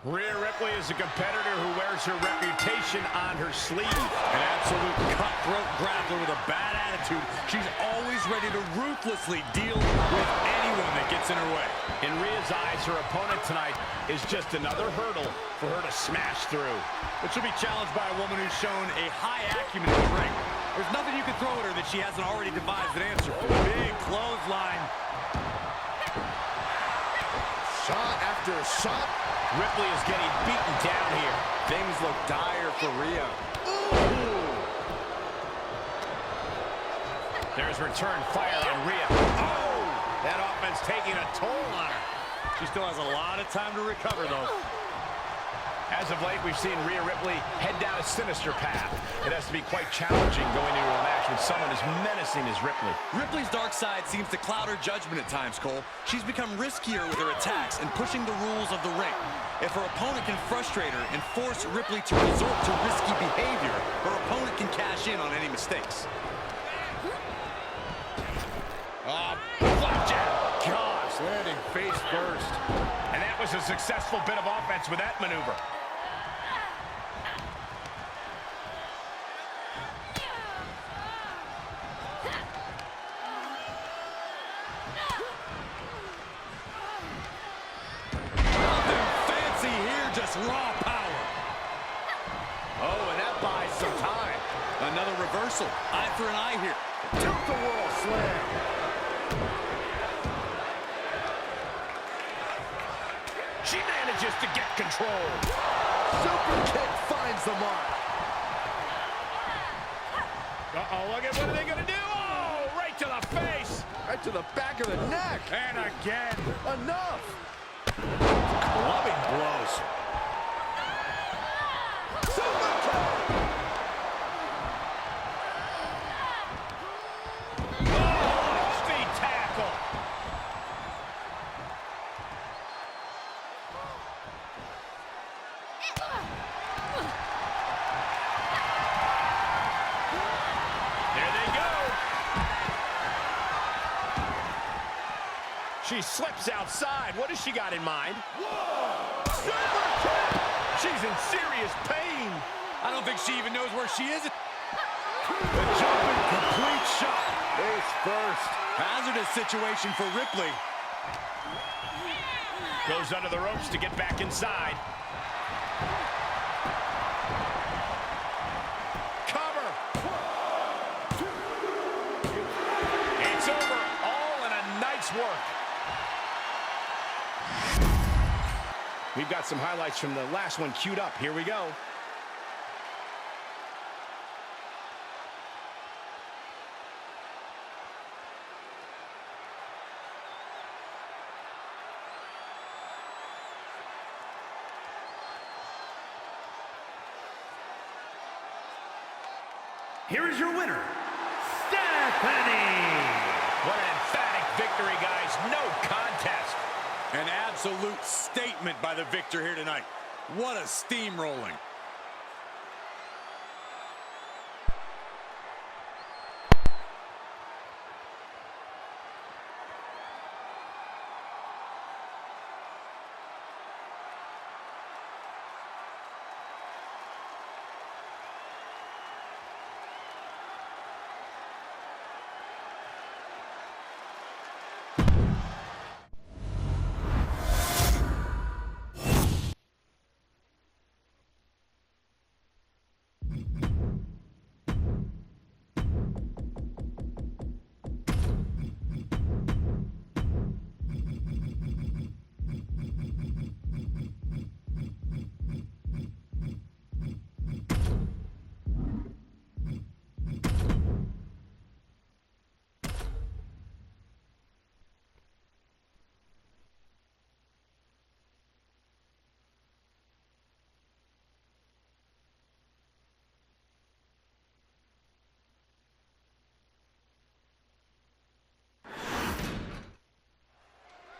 Rhea Ripley is a competitor who wears her reputation on her sleeve. An absolute cutthroat grappler with a bad attitude. She's always ready to ruthlessly deal with anyone that gets in her way. In Rhea's eyes, her opponent tonight is just another hurdle for her to smash through. But she'll be challenged by a woman who's shown a high acumen in the ring. There's nothing you can throw at her that she hasn't already devised an answer for. Big clothesline. Shot after shot. Ripley is getting beaten down here. Things look dire for Rhea. Ooh. There's return fire on Rhea. Oh! That offense taking a toll on her. She still has a lot of time to recover, though. As of late, we've seen Rhea Ripley head down a sinister path. It has to be quite challenging going into a match with someone as menacing as Ripley. Ripley's dark side seems to cloud her judgment at times, Cole. She's become riskier with her attacks and pushing the rules of the ring. If her opponent can frustrate her and force Ripley to resort to risky behavior, her opponent can cash in on any mistakes. Flapjack! Gosh, landing face first. And that was a successful bit of offense with that maneuver. Raw power. Oh, and that buys some time. Another reversal. Eye for an eye here. Tilt-a-whirl slam. She manages to get control. Super kick finds the mark. Uh-oh, look at what are they going to do? Oh, right to the face. Right to the back of the neck. And again. Enough. Clubbing blows. She slips outside. What has she got in mind? Whoa! Super kick! She's in serious pain. I don't think she even knows where she is. The jumping complete shot. Face first. Hazardous situation for Ripley. Goes under the ropes to get back inside. Cover. It's over. All in a night's work. We've got some highlights from the last one queued up. Here we go. Here is your winner, Stephanie. What an emphatic victory, guys. No contest. An absolute statement by the victor here tonight. What a steamrolling.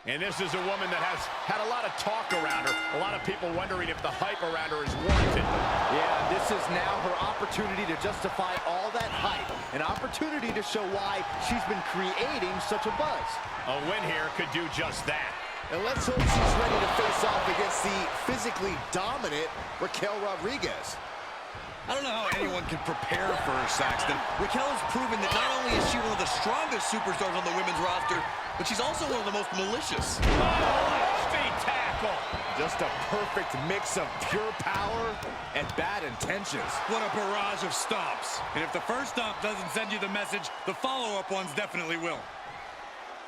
And this is a woman that has had a lot of talk around her. A lot of people wondering if the hype around her is warranted. Yeah, this is now her opportunity to justify all that hype. An opportunity to show why she's been creating such a buzz. A win here could do just that. And let's hope she's ready to face off against the physically dominant Raquel Rodriguez. I don't know how anyone can prepare for her, Saxton. Raquel has proven that not only is she one of the strongest superstars on the women's roster, but she's also one of the most malicious. Feet tackle. Just a perfect mix of pure power and bad intentions. What a barrage of stomps. And if the first stomp doesn't send you the message, the follow-up ones definitely will.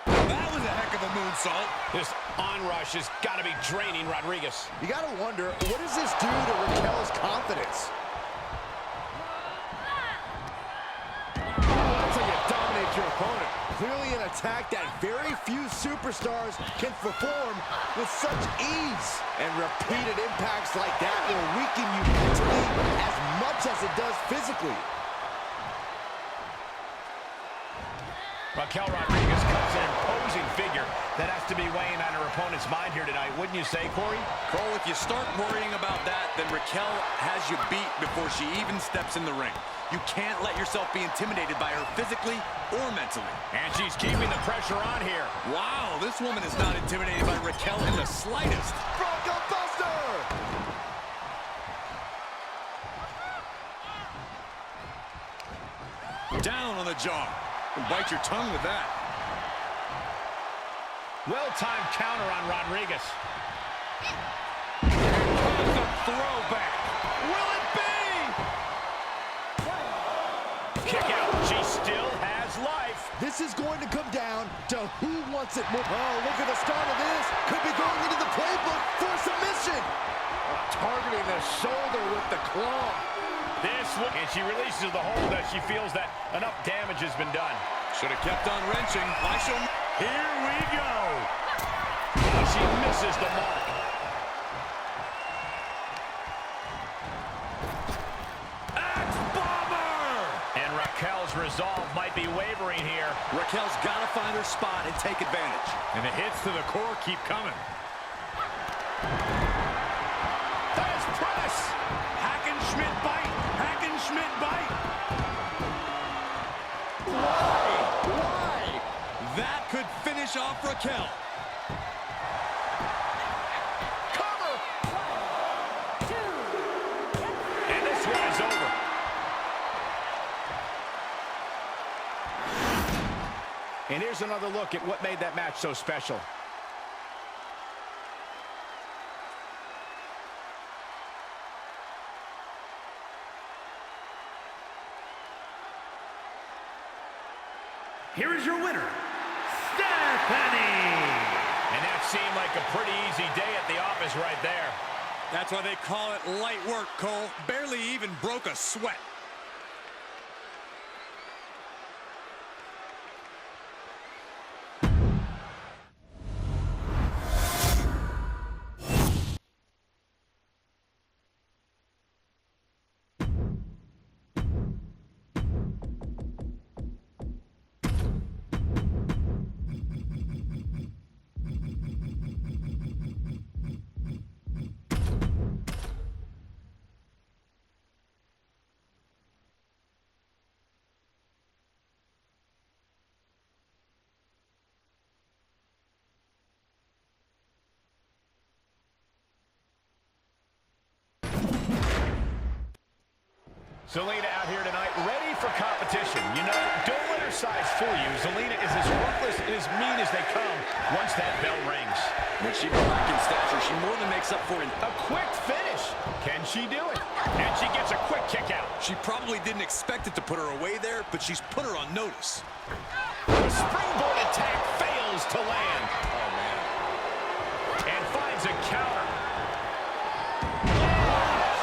That was a heck of a moonsault. This onrush has got to be draining Rodriguez. You got to wonder, what does this do to Raquel's confidence? That's how you dominate your opponent. Clearly an attack that very few superstars can perform with such ease. And repeated impacts like that will weaken you mentally as much as it does physically. Raquel Rodriguez cuts an imposing figure that has to be weighing on her opponent's mind here tonight, wouldn't you say, Corey? Cole, if you start worrying about that, then Raquel has you beat before she even steps in the ring. You can't let yourself be intimidated by her physically or mentally. And she's keeping the pressure on here. Wow, this woman is not intimidated by Raquel in the slightest. Bronco Buster! Down on the jaw. And bite your tongue with that. Well-timed counter on Rodriguez. Awesome throwback. Will it be? Kick out. She still has life. This is going to come down to who wants it more. Oh, look at the start of this. Could be going into the playbook for submission. Targeting the shoulder with the claw. And she releases the hold as she feels that enough damage has been done. Should have kept on wrenching. Here we go. Oh, she misses the mark. Axe bomber! And Raquel's resolve might be wavering here. Raquel's got to find her spot and take advantage. And the hits to the core keep coming. That's press. Hackenschmidt bite. Hackenschmidt bite. Why? That could finish off Raquel. Cover! And this one is over. And here's another look at what made that match so special. Here is your winner, Stephanie! And that seemed like a pretty easy day at the office right there. That's why they call it light work, Cole. Barely even broke a sweat. Zelina out here tonight, ready for competition. You know, don't let her size fool you. Zelina is as ruthless and as mean as they come once that bell rings. When she back in stature, she more than makes up for it. A quick finish. Can she do it? And she gets a quick kick out. She probably didn't expect it to put her away there, but she's put her on notice. The springboard attack fails to land. Oh, man. And finds a counter.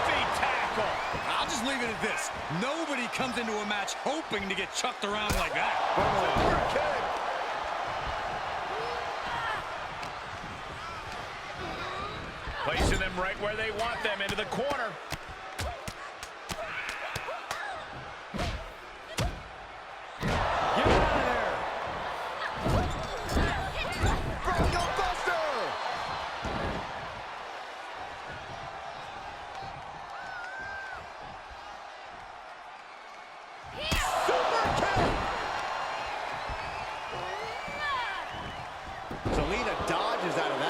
Feet tackle. I'll just leave it at this. Nobody comes into a match hoping to get chucked around like that. Overkick. Placing them right where they want them, into the corner. Get out of there! Bronco Buster! Super kick! Zelina dodges out of that.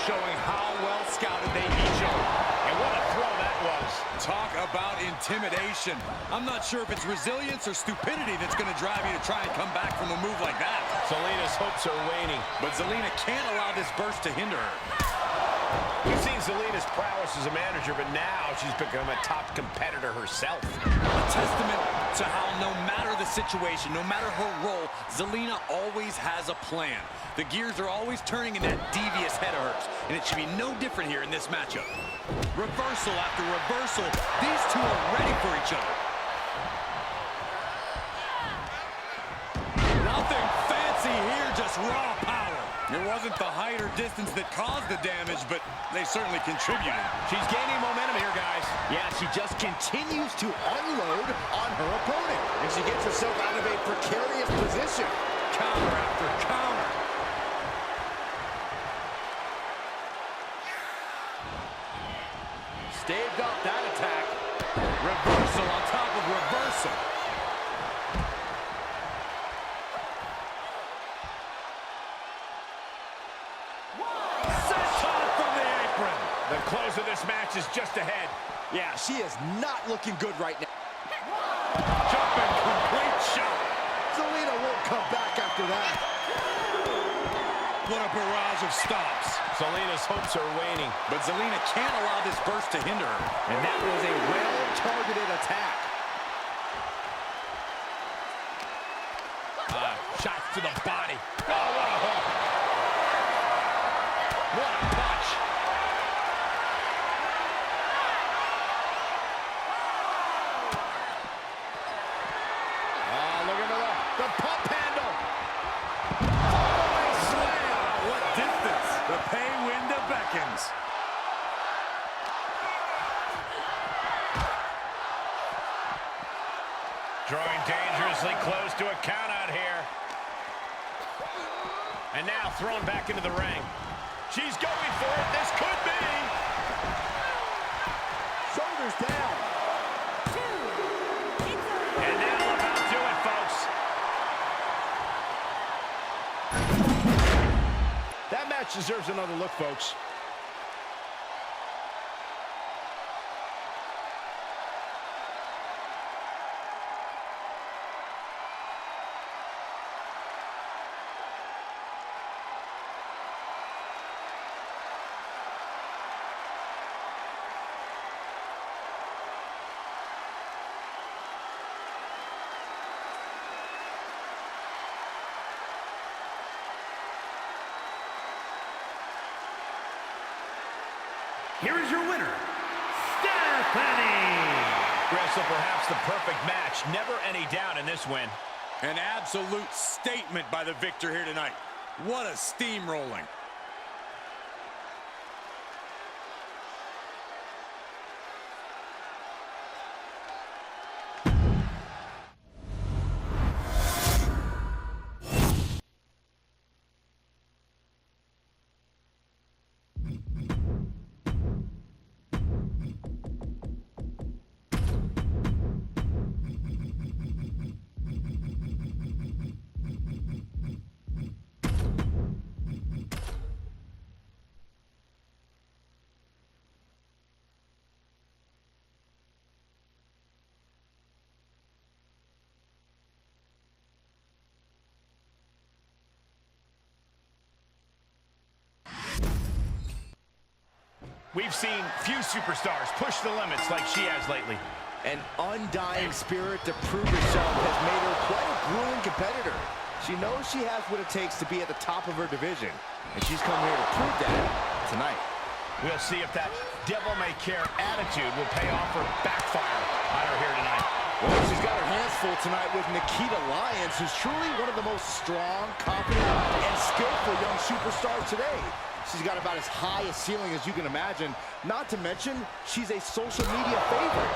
showing how well scouted they each are. And what a throw that was. Talk about intimidation. I'm not sure if it's resilience or stupidity that's going to drive you to try and come back from a move like that. Zelina's hopes are waning. But Zelina can't allow this burst to hinder her. We've seen Zelina's prowess as a manager, but now she's become a top competitor herself. A testament to how no matter the situation, no matter her role, Zelina always has a plan. The gears are always turning in that devious head of hers, and it should be no different here in this matchup. Reversal after reversal. These two are ready for each other. Nothing fancy here, just raw power. It wasn't the height or distance that caused the damage, but they certainly contributed. She's gaining momentum here, guys. Yeah, she just continues to unload on her opponent. And she gets herself out of a precarious position. Counter after counter. Staved off that attack. Reversal on top of reversal. The close of this match is just ahead. Yeah, she is not looking good right now. Jumping complete shot. Zelina won't come back after that. What a barrage of stops. Zelina's hopes are waning. But Zelina can't allow this burst to hinder her. And that was a well-targeted attack. Shots to the body. Oh, what a hook. What a punch. Look at the pump handle. What distance. The pay window beckons. Drawing dangerously close to a count out here. And now thrown back into the ring. She's going for it. This could be. Shoulders down. And now look how to do it, folks. That match deserves another look, folks. Here is your winner, Stephanie. Wrestle perhaps the perfect match. Never any doubt in this win. An absolute statement by the victor here tonight. What a steamrolling. We've seen few superstars push the limits like she has lately. An undying spirit to prove herself has made her quite a grueling competitor. She knows she has what it takes to be at the top of her division, and she's come here to prove that tonight. We'll see if that devil-may-care attitude will pay off or backfire on her here tonight. Well, she's got her hands full tonight with Nikkita Lyons, who's truly one of the most strong, confident, and skillful young superstars today. She's got about as high a ceiling as you can imagine. Not to mention, she's a social media favorite.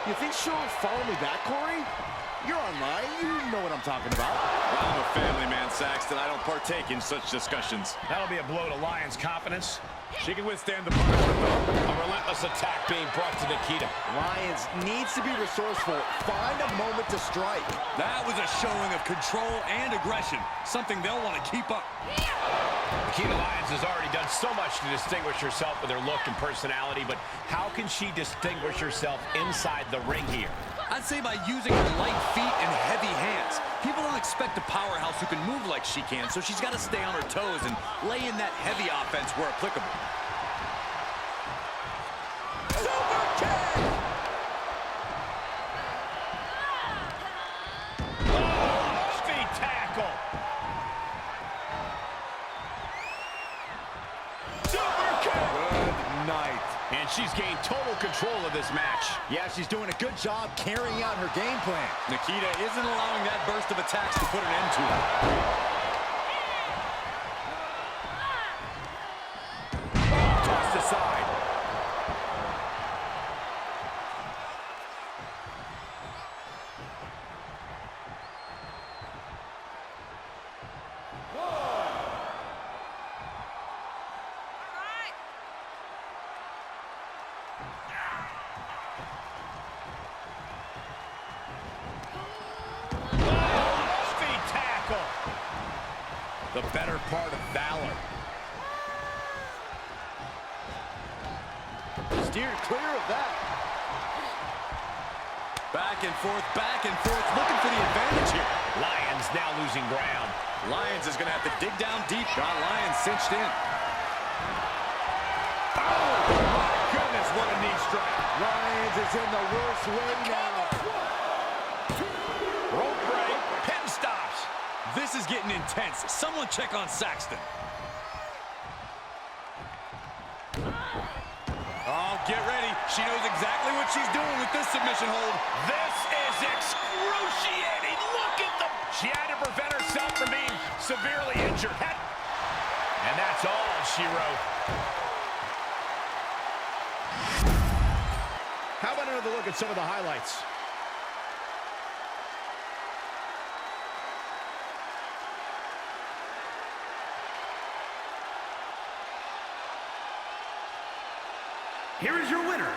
You think she'll follow me back, Corey? You're online. You know what I'm talking about. I'm a family man, Saxton. I don't partake in such discussions. That'll be a blow to Lyons' confidence. She can withstand the punishment, though. A relentless attack being brought to Nikkita. Lyons needs to be resourceful. Find a moment to strike. That was a showing of control and aggression, something they'll want to keep up. Nikita Lyons has already done so much to distinguish herself with her look and personality, but how can she distinguish herself inside the ring here? I'd say by using her light feet and heavy hands. People don't expect a powerhouse who can move like she can, so she's got to stay on her toes and lay in that heavy offense where applicable. Super kick! Feet tackle. Super kick. Good night. And she's gained total control of this match. Yeah, she's doing a good job carrying out her game plan. Nikita isn't allowing that burst of attacks to put an end to it. Tossed aside. Feet tackle. The better part of valor. Steered clear of that. Back and forth, looking for the advantage here. Lyons now losing ground. Lyons is going to have to dig down deep. Got Lyons cinched in. Oh, my goodness, what a knee strike. Lyons is in the worst way now. Rope break, pin stops. This is getting intense. Someone check on Saxton. Oh, get ready. She knows exactly what she's doing with this submission hold. This is excruciating. Look at them. She had to prevent herself from being severely injured. And that's all she wrote. How about another look at some of the highlights? Here is your winner,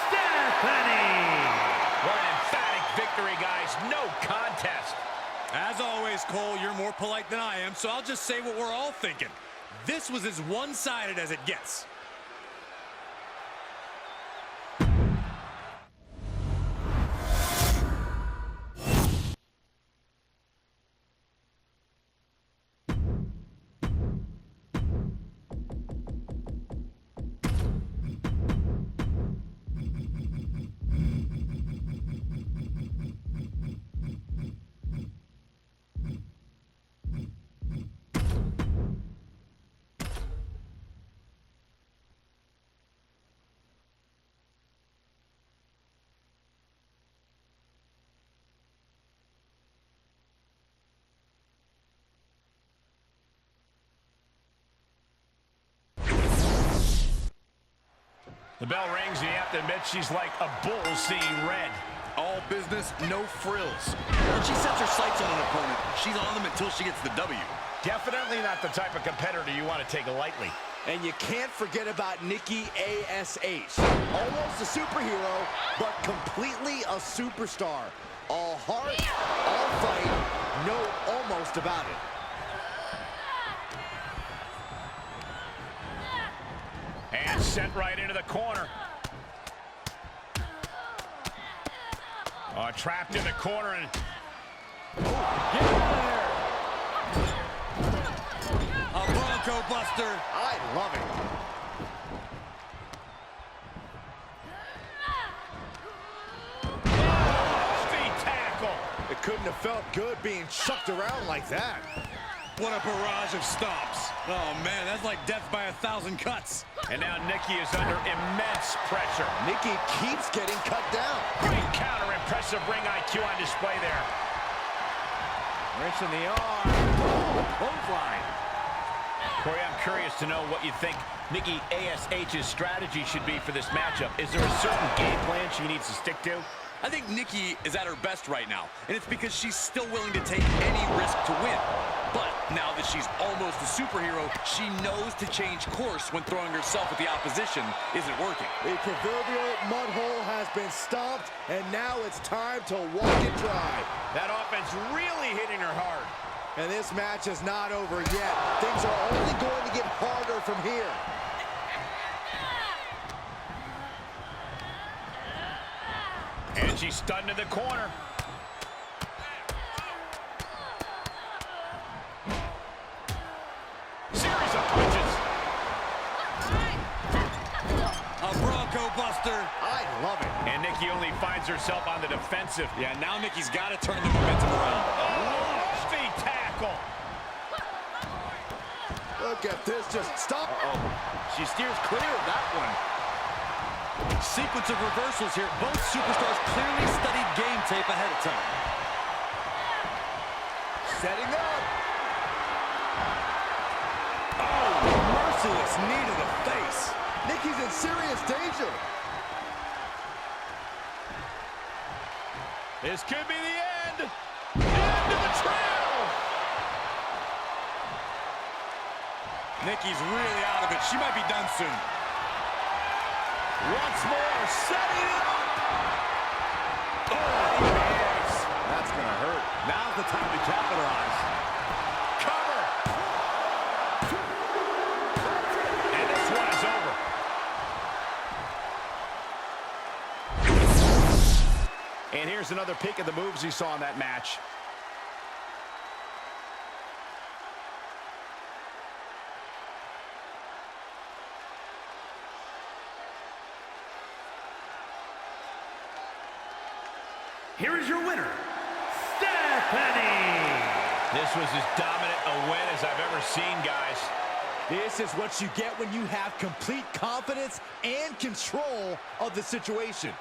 Stephanie! What an emphatic victory, guys. No contest. As always, Cole, you're more polite than I am, so I'll just say what we're all thinking. This was as one-sided as it gets. The bell rings, and you have to admit she's like a bull seeing red. All business, no frills. When she sets her sights on an opponent, she's on them until she gets the W. Definitely not the type of competitor you want to take lightly. And you can't forget about Nikki A.S.H. Almost a superhero, but completely a superstar. All heart, all fight, no almost about it. And sent right into the corner. Oh, trapped in the corner and... Get out A Bronco Buster. of there! I love it. Feet tackle. It couldn't have felt good being chucked around like that. What a barrage of stomps. Oh, man, that's like death by 1,000 cuts. And now Nikki is under immense pressure. Nikki keeps getting cut down. Great counter, impressive ring IQ on display there. Wrench in the arm. Clothesline. Corey, I'm curious to know what you think Nikki A.S.H's strategy should be for this matchup. Is there a certain game plan she needs to stick to? I think Nikki is at her best right now, and it's because she's still willing to take any risk to win. But now that she's almost a superhero, she knows to change course when throwing herself at the opposition isn't working. The proverbial mud hole has been stomped, and now it's time to walk it dry. That offense really hitting her hard. And this match is not over yet. Things are only going to get harder from here. And she's stunned in the corner. Series of punches. A Bronco Buster. I love it. And Nikki only finds herself on the defensive. Yeah, now Nikki's got to turn the momentum around. Oh, feet tackle. Look at this, just stop. She steers clear of that one. Sequence of reversals here. Both superstars clearly studied game tape ahead of time. Setting up. Oh, merciless knee to the face. Nikki's in serious danger. This could be the end. End of the trail. Nikki's really out of it. She might be done soon. Once more, setting it up. Oh, yes. That's gonna hurt. Now's the time to capitalize. Cover. And this one is over. And here's another peek at the moves you saw in that match. Here is your winner, Stephanie. This was as dominant a win as I've ever seen, guys. This is what you get when you have complete confidence and control of the situation.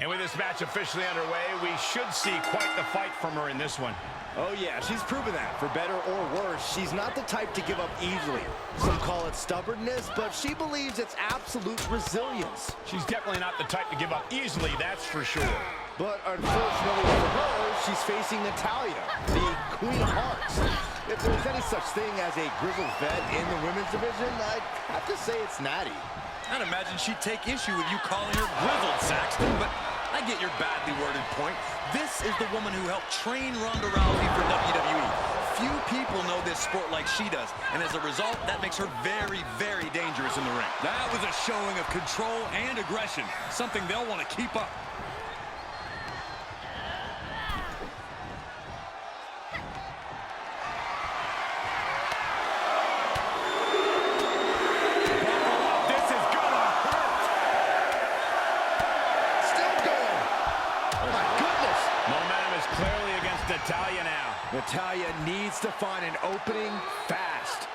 And with this match officially underway, we should see quite the fight from her in this one. Oh yeah, she's proven that. For better or worse, she's not the type to give up easily. Some call it stubbornness, but she believes it's absolute resilience. She's definitely not the type to give up easily, that's for sure. But unfortunately for her, she's facing Natalya, the Queen of Hearts. If there's any such thing as a grizzled vet in the women's division, I'd have to say it's Natty. I'd imagine she'd take issue with you calling her grizzled, Saxton, but I get your badly worded point. This is the woman who helped train Ronda Rousey for WWE. Few people know this sport like she does, and as a result, that makes her very, very dangerous in the ring. That was a showing of control and aggression, something they'll want to keep up. Natalya now. Natalya needs to find an opening fast.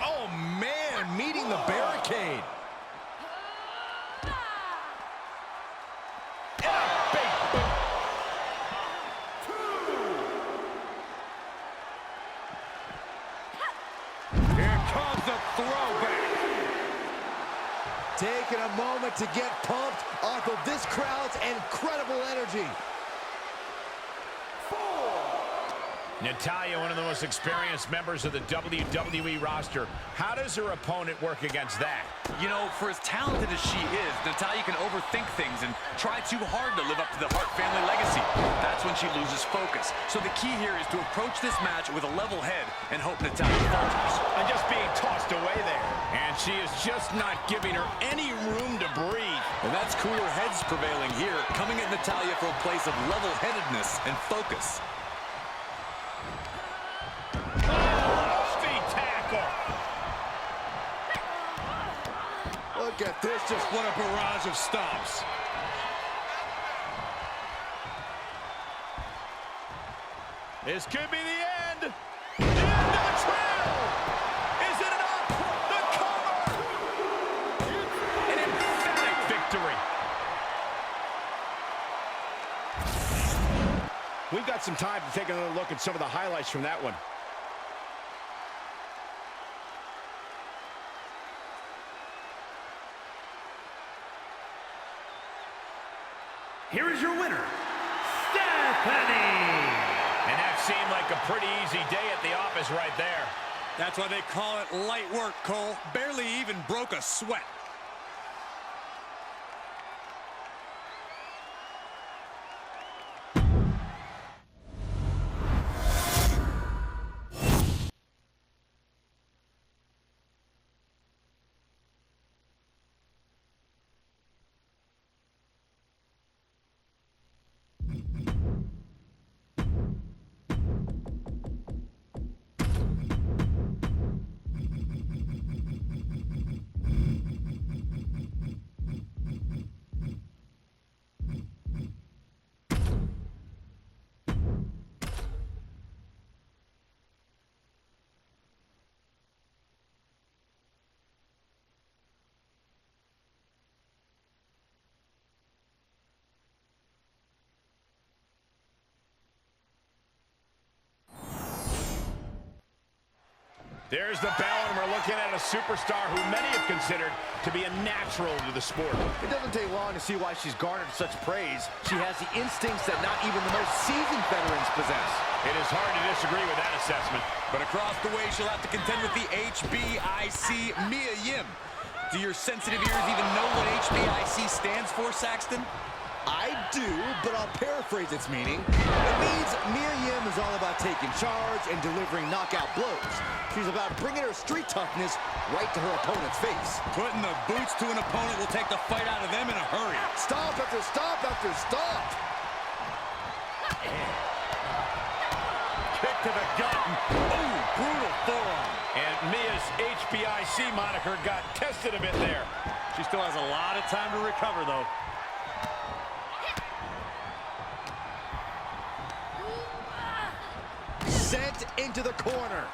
Oh, man, meeting the barricade. And a big boot. Here comes the throwback. Taking a moment to get pumped off of this crowd's incredible energy. Natalya, one of the most experienced members of the WWE roster. How does her opponent work against that? You know, for as talented as she is, Natalya can overthink things and try too hard to live up to the Hart family legacy. That's when she loses focus. So the key here is to approach this match with a level head and hope Natalya falters. And just being tossed away there. And she is just not giving her any room to breathe. And that's cooler heads prevailing here, coming at Natalya from a place of level-headedness and focus. Look at this, just What a barrage of stomps. This could be the end. The end of the trail. Is it enough? The cover. An emphatic victory. We've got some time to take another look at some of the highlights from that one. Here is your winner, Stephanie. And that seemed like a pretty easy day at the office right there. That's why they call it light work, Cole. Barely even broke a sweat. There's the bell, and we're looking at a superstar who many have considered to be a natural to the sport. It doesn't take long to see why she's garnered such praise. She has the instincts that not even the most seasoned veterans possess. It is hard to disagree with that assessment. But across the way, she'll have to contend with the HBIC Mia Yim. Do your sensitive ears even know what HBIC stands for, Saxton? I do, but I'll paraphrase its meaning. It means Mia Yim is all about taking charge and delivering knockout blows. She's about bringing her street toughness right to her opponent's face. Putting the boots to an opponent will take the fight out of them in a hurry. Stomp after stomp after stomp. Kick to the gut. Ooh, brutal forearm. And Mia's HBIC moniker got tested a bit there. She still has a lot of time to recover, though. Sent into the corner.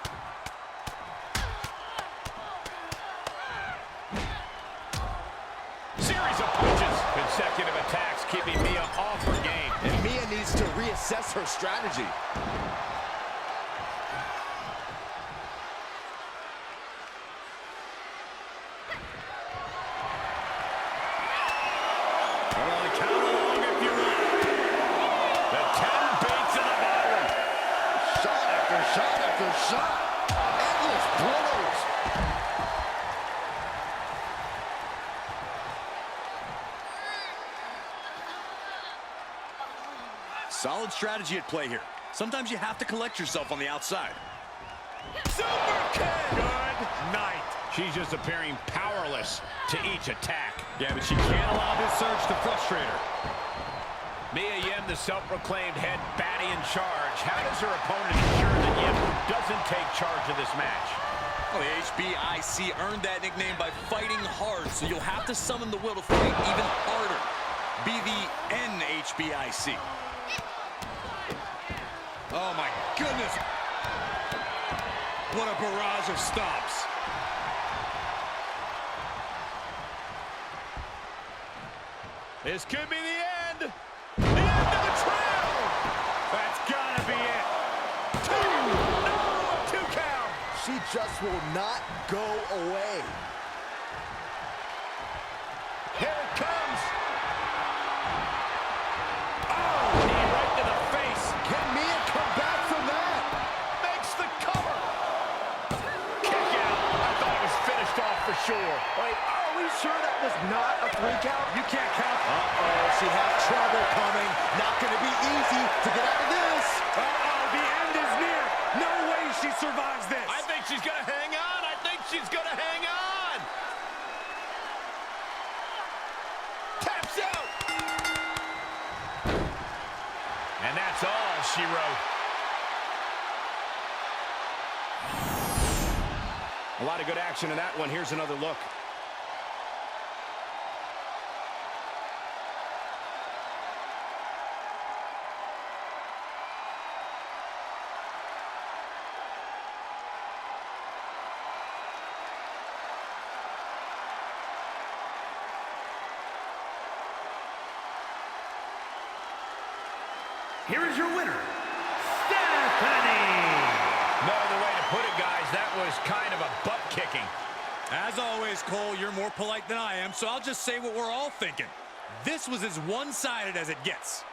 Series of punches. Consecutive attacks keeping Mia off her game. And Mia needs to reassess her strategy. Count along if you're right. The 10 beats in the ballroom. Shot after shot after shot. Endless blows. Solid strategy at play here. Sometimes you have to collect yourself on the outside. Super kick. Good night. She's just appearing powerless to each attack. Yeah, but she can't allow this surge to frustrate her. Mia Yim, the self-proclaimed head baddie in charge. How does her opponent ensure that Yim doesn't take charge of this match? Well, the HBIC earned that nickname by fighting hard, so you'll have to summon the will to fight even harder. Be the NHBIC. Oh, my goodness. What a barrage of stops. This could be the end. The end of the trail. That's gotta be it. Two count. She just will not go away. Here it comes. Oh, knee right to the face. Can Mia come back from that? Makes the cover. Kick out. I thought it was finished off for sure. Wait, are we sure that was not a 3 count? You can't count. Uh-oh, she has trouble coming. Not going to be easy to get out of this. Uh-oh, the end is near. No way she survives this. I think she's going to hang on. I think she's going to hang on. Taps out. And that's all she wrote. A lot of good action in that one. Here's another look. here is your winner, Stephanie. No other way to put it, guys. That was kind of a butt kicking. As always, Cole, you're more polite than I am, so I'll just say what we're all thinking. This was as one-sided as it gets.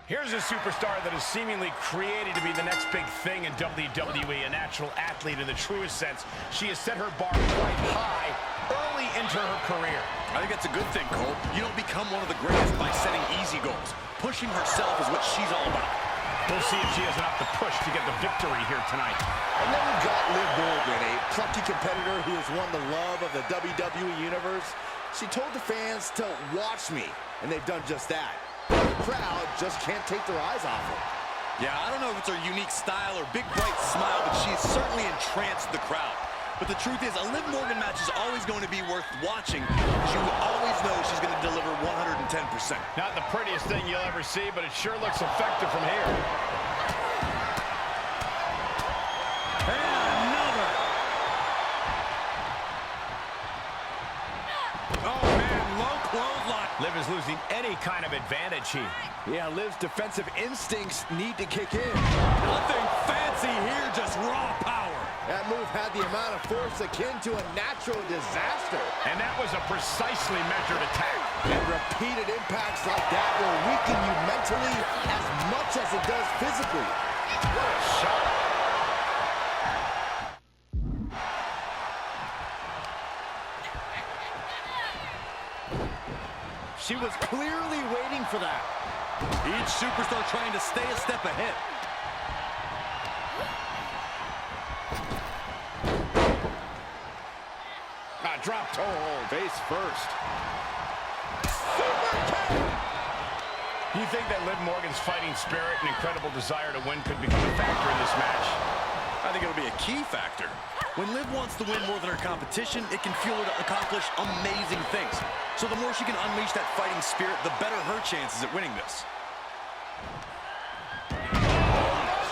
Here's a superstar that is seemingly created to be the next big thing in WWE, a natural athlete in the truest sense. She has set her bar quite high early into her career. I think that's a good thing, Cole. You don't become one of the greatest by setting easy goals. Pushing herself is what she's all about. We'll see if she has enough to push to get the victory here tonight. And then we've got Liv Morgan, a plucky competitor who has won the love of the WWE Universe. She told the fans to watch me, and they've done just that. The crowd just can't take their eyes off her. Yeah, I don't know if it's her unique style or big, bright smile, but she's certainly entranced the crowd. But the truth is, a Liv Morgan match is always going to be worth watching because you always know she's going to deliver 110%. Not the prettiest thing you'll ever see, but it sure looks effective from here. And another. Oh, man, low clothesline. Liv is losing any kind of advantage here. Yeah, Liv's defensive instincts need to kick in. Nothing fancy here, just raw power. That move had the amount of force akin to a natural disaster. And that was a precisely measured attack. And repeated impacts like that will weaken you mentally as much as it does physically. What a shot. She was clearly waiting for that. Each superstar trying to stay a step ahead. Drop toe hold. Face first. You think that Liv Morgan's fighting spirit and incredible desire to win could become a factor in this match? I think it'll be a key factor. When Liv wants to win more than her competition, it can fuel her to accomplish amazing things. So the more she can unleash that fighting spirit, the better her chances at winning this.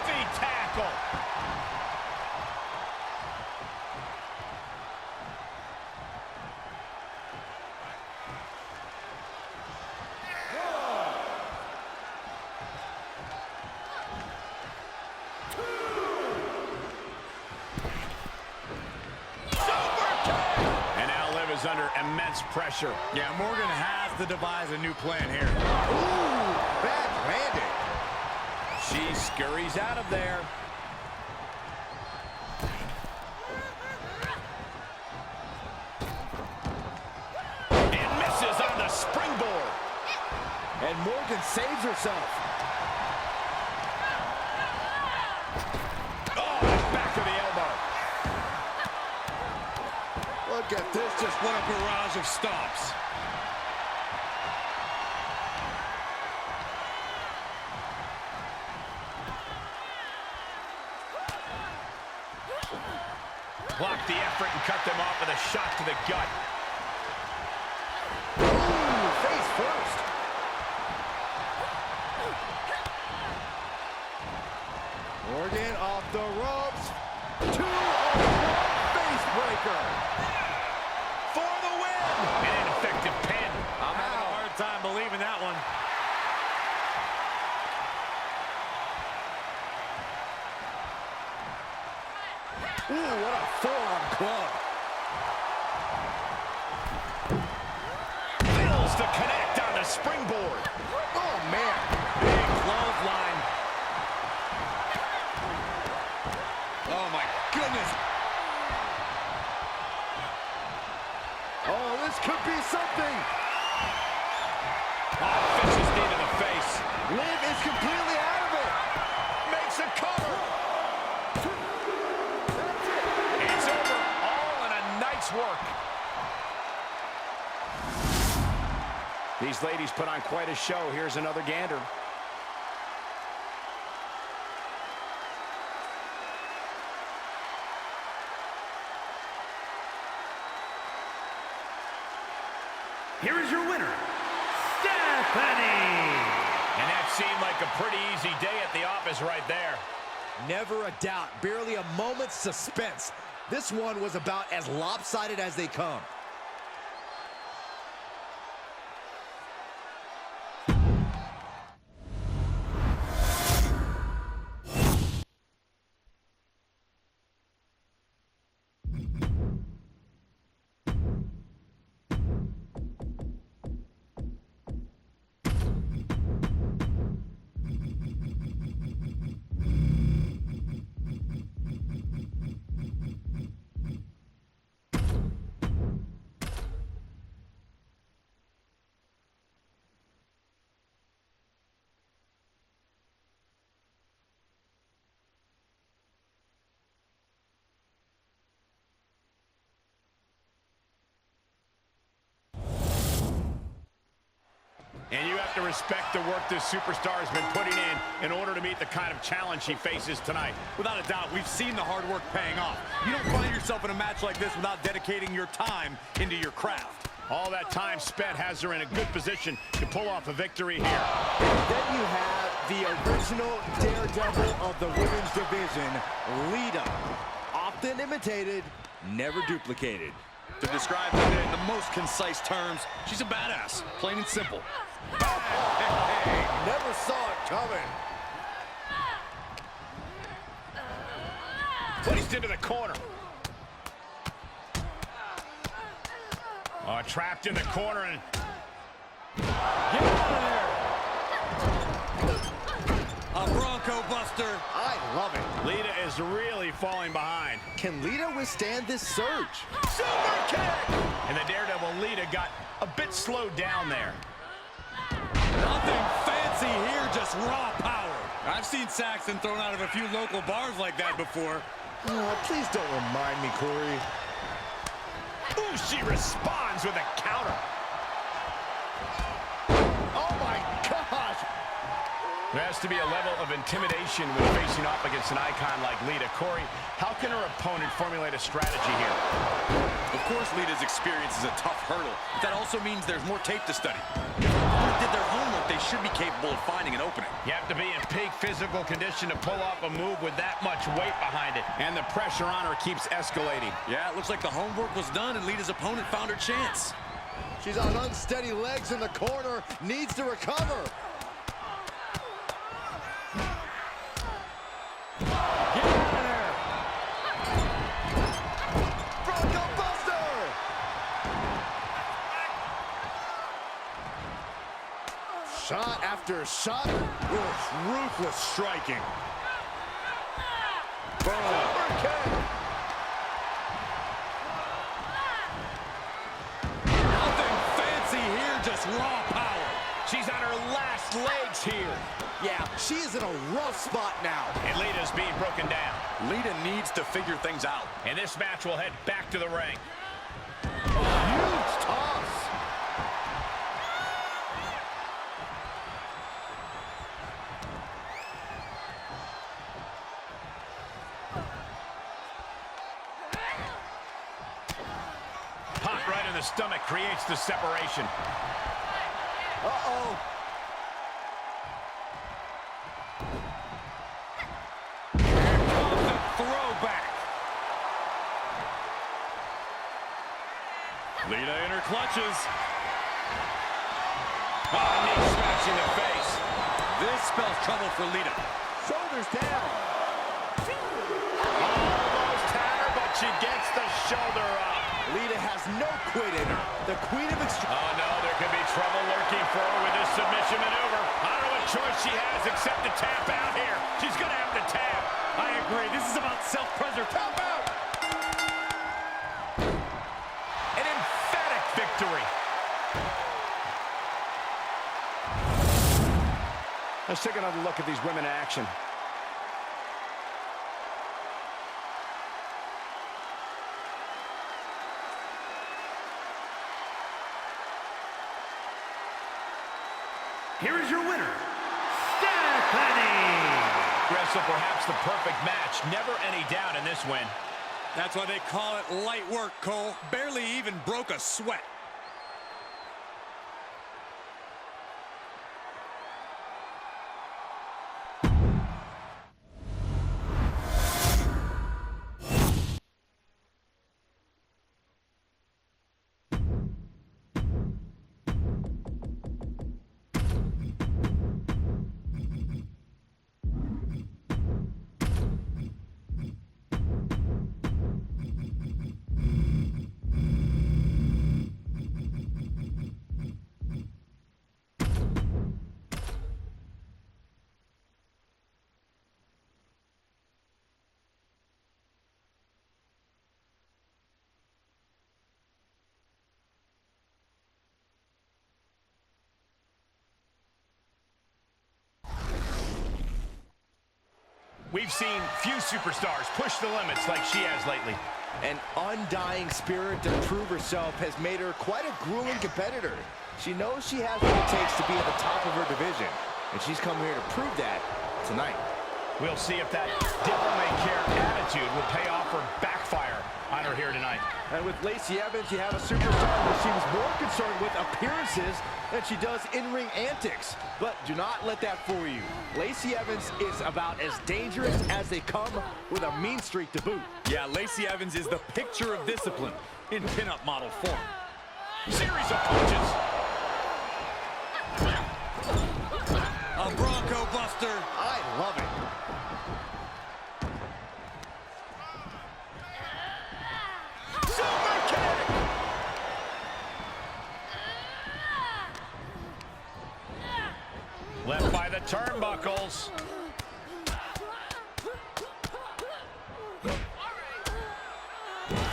Feet tackle. Under immense pressure. Yeah, Morgan has to devise a new plan here. Ooh, bad landing. She scurries out of there. And misses on the springboard. And Morgan saves herself. Oh, back of the elbow. Look at this, just What a barrage of stomps. Blocked the effort and cut them off with a shot to the gut. ooh, face first. Morgan off the ropes. 2-on-1 face breaker. For the win! An ineffective pin. I'm having a hard time believing that one. Ooh, what a forearm club. Fails to connect on the springboard. Oh, man. Big clothesline. Oh, my goodness. Oh, this could be something. These ladies put on quite a show. Here's another gander. Here is your winner, Stephanie. And that seemed like a pretty easy day at the office right there. Never a doubt, barely a moment's suspense. This one was about as lopsided as they come. And you have to respect the work this superstar has been putting in order to meet the kind of challenge she faces tonight. Without a doubt, we've seen the hard work paying off. You don't find yourself in a match like this without dedicating your time into your craft. All that time spent has her in a good position to pull off a victory here. Then you have the original daredevil of the women's division, Lita. Often imitated, never duplicated. To describe Lita in the most concise terms, she's a badass, plain and simple. Hey, never saw it coming. Placed into the corner. Oh, trapped in the corner and... Get out of there! A Bronco Buster. I love it. Lita is really falling behind. Can Lita withstand this surge? Super kick! And the daredevil Lita got a bit slowed down there. Nothing fancy here, just raw power. I've seen Saxton thrown out of a few local bars like that before. Oh, please don't remind me, Corey. Ooh, she responds with a counter. Oh, my gosh. There has to be a level of intimidation when facing off against an icon like Lita. Corey, how can her opponent formulate a strategy here? Of course, Lita's experience is a tough hurdle, but that also means there's more tape to study. If the opponent did their homework, they should be capable of finding an opening. You have to be in peak physical condition to pull off a move with that much weight behind it. And the pressure on her keeps escalating. Yeah, it looks like the homework was done and Lita's opponent found her chance. She's on unsteady legs in the corner, needs to recover. Get out of there! Bronco Buster! Shot after shot. Ruthless striking. Super kick. Nothing fancy here, just raw power. She's on her last legs here. Yeah, she is in a rough spot now. And Lita's being broken down. Lita needs to figure things out. And this match will head back to the ring. Huge toss. Pop right in the stomach creates the separation. Uh-oh. Throwback. Lita in her clutches. Oh, knee smash in the face. This spells trouble for Lita. Shoulders down. Almost had her, but she gets the shoulder up. Lita has no quit in her. The queen of extreme. Oh, no, there could be trouble lurking for her with this submission maneuver. I don't know what choice she has except to tap out here. She's going to have to tap. I agree. This is about self-preservation. Tap out. An emphatic victory. Let's take another look at these women in action. is your winner, Stephanie. Wrestle perhaps the perfect match. Never any doubt in this win. That's why they call it light work, Cole. Barely even broke a sweat. We've seen few superstars push the limits like she has lately. An undying spirit to prove herself has made her quite a grueling competitor. She knows she has what it takes to be at the top of her division, and she's come here to prove that tonight. We'll see if that devil-may-care attitude will pay off or backfire on her here tonight. And with Lacey Evans, you have a superstar who seems more concerned with appearances than she does in-ring antics. But do not let that fool you. Lacey Evans is about as dangerous as they come, with a mean streak to boot. Yeah, Lacey Evans is the picture of discipline in pinup model form. Series of punches. A Bronco Buster. I love it. Super kick. Left by the turnbuckles.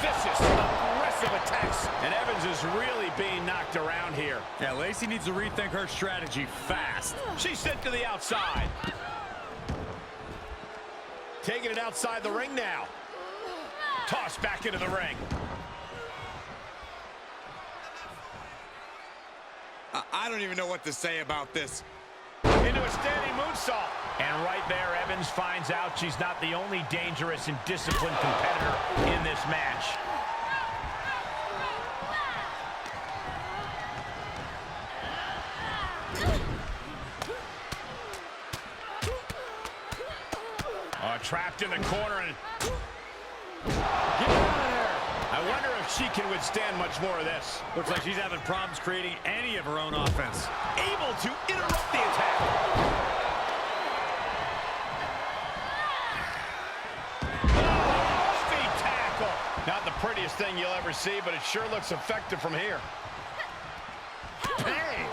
Vicious, aggressive attacks. And Evans is really being knocked around here. Yeah, Lacey needs to rethink her strategy fast. She's sent to the outside. Taking it outside the ring now. Tossed back into the ring. I don't even know what to say about this. Into a standing moonsault. And right there, Evans finds out she's not the only dangerous and disciplined competitor in this match. Trapped in the corner and get out of there. I wonder if she can withstand much more of this. Looks like she's having problems creating any of her own offense. Able to interrupt the attack. Feet tackle. Not the prettiest thing you'll ever see, but it sure looks effective from here. Bang!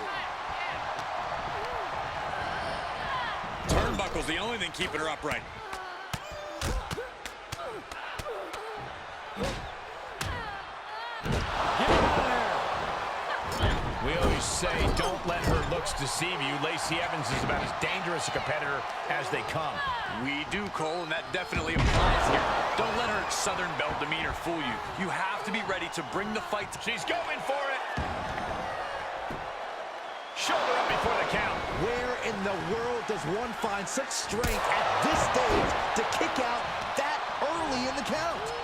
Turnbuckle's the only thing keeping her upright. We always say, don't let her looks deceive you. Lacey Evans is about as dangerous a competitor as they come. We do, Cole, and that definitely applies here. Don't let her Southern Belle demeanor fool you. You have to be ready to bring the fight. She's going for it. Shoulder up before the count. Where in the world does one find such strength at this stage to kick out that early in the count?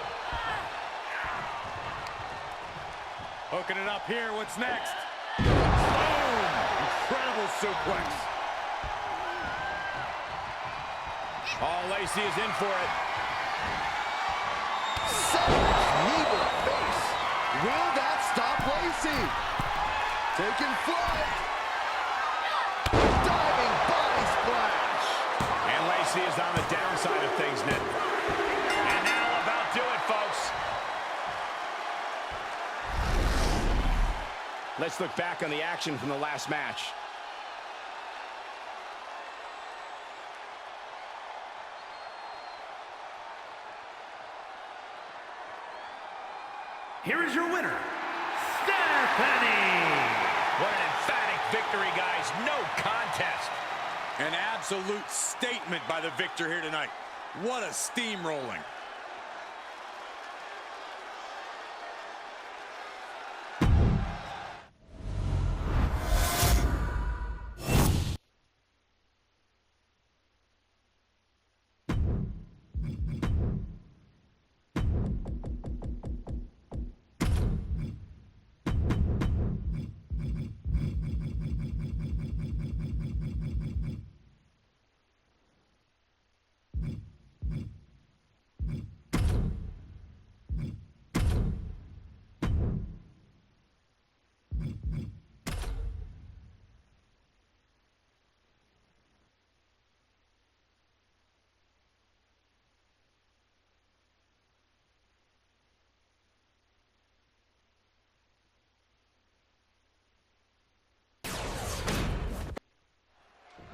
Hooking it up here. What's next? Boom! Incredible suplex. Oh, Lacey is in for it. Savage knee to the face. Will that stop Lacey? Taking flight. Diving body splash. And Lacey is on the downside of things, Nick. And that'll about do it, folks. Let's look back on the action from the last match. Here is your winner, Stephanie. What an emphatic victory, guys. No contest. An absolute statement by the victor here tonight. What a steamrolling.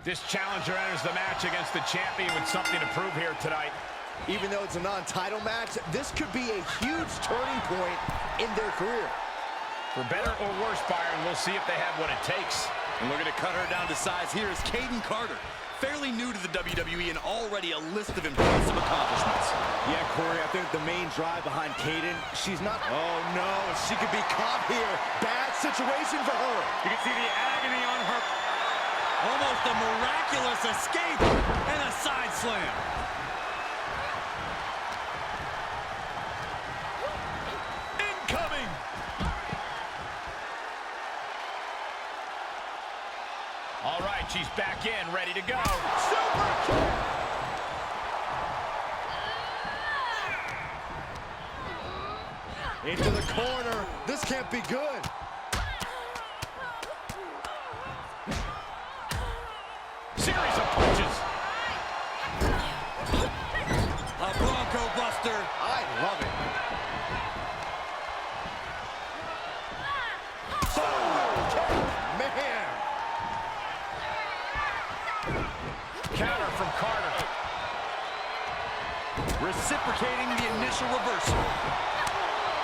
This challenger enters the match against the champion with something to prove here tonight. Even though it's a non-title match, this could be a huge turning point in their career. For better or worse, Byron, we'll see if they have what it takes. And looking to cut her down to size here is Kayden Carter. Fairly new to the WWE and already a list of impressive accomplishments. Yeah, Corey, I think the main drive behind Kayden, she's not... Oh, no, she could be caught here. Bad situation for her. You can see the agony on her. Almost a miraculous escape and a side slam. Incoming! All right, she's back in, ready to go. Super kick! Into the corner. This can't be good. Series of punches. A Bronco Buster. I love it. Man. Counter from Carter. Reciprocating the initial reversal.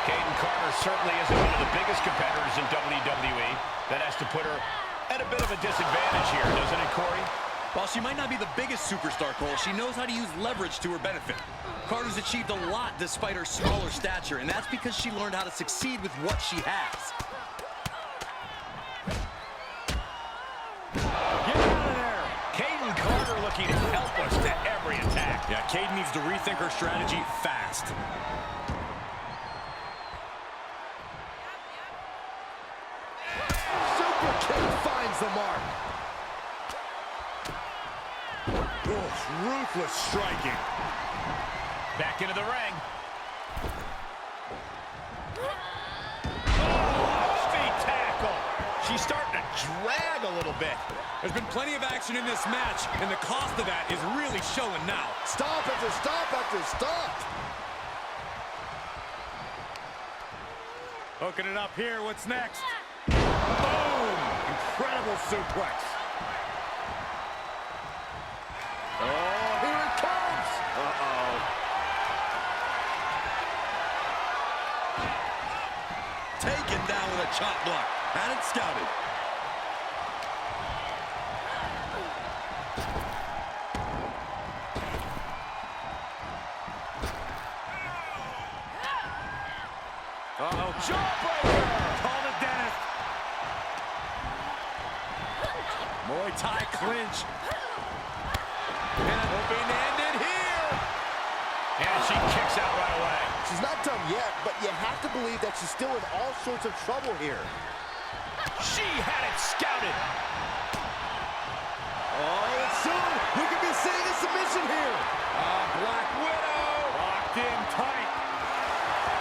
Kayden Carter certainly isn't one of the biggest competitors in WWE. That has to put her at a bit of a disadvantage here, doesn't it, Corey? While she might not be the biggest superstar, Cole, she knows how to use leverage to her benefit. Carter's achieved a lot despite her smaller stature, and that's because she learned how to succeed with what she has. Get out of there! Kayden Carter looking helpless to every attack. Yeah, Kayden needs to rethink her strategy fast. Super kick finds the mark. Ruthless striking. Back into the ring. Feet tackle. She's starting to drag a little bit. There's been plenty of action in this match, and the cost of that is really showing now. Stomp after stomp after stomp. Hooking it up here. What's next? Boom! Incredible suplex. Oh, here it comes. Uh-oh. Taken down with a chop block. Had it scouted. Uh-oh, jawbreaker! Call the dentist. Muay Thai clinch. And hoping to end it here. And she kicks out right away. She's not done yet, but you have to believe that she's still in all sorts of trouble here. She had it scouted. Oh, and soon we could be seeing a submission here. Black Widow. Locked in tight.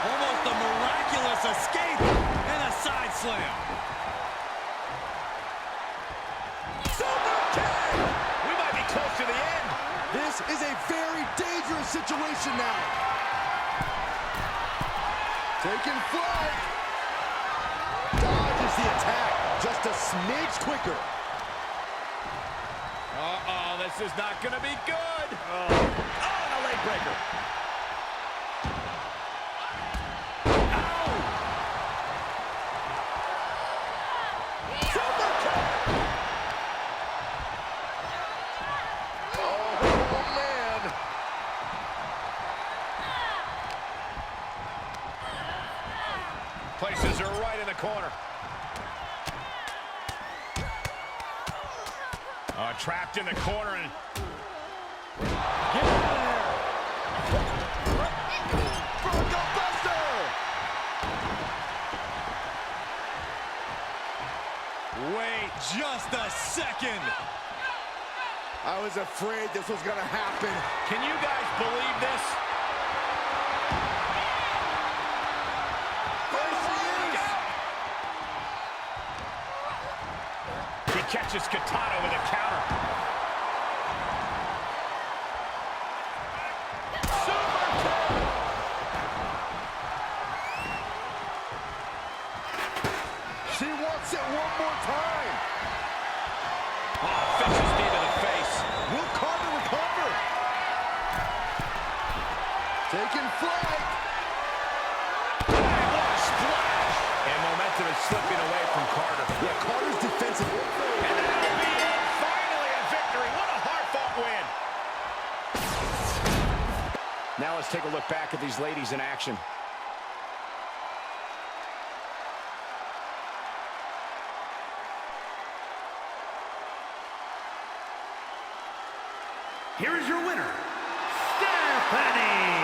Almost a miraculous escape and a side slam. Super kick. We might be close to the end. This is a very dangerous situation now. Taking flight. Dodges the attack just a smidge quicker. Uh-oh, this is not going to be good. Oh, the leg breaker. Super kick. Oh, man. Places her right in the corner. Trapped in the corner and... Get out of there. Bronco Buster. Wait just a second. I was afraid this was going to happen. Can you guys believe this? He catches Kitana with a counter. Super kick! She wants it one more time. Oh, vicious knee to the Now let's take a look back at these ladies in action. Here is your winner, Stephanie.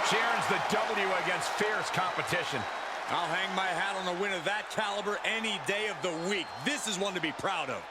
She earns the W against fierce competition. I'll hang my hat on a win of that caliber any day of the week. This is one to be proud of.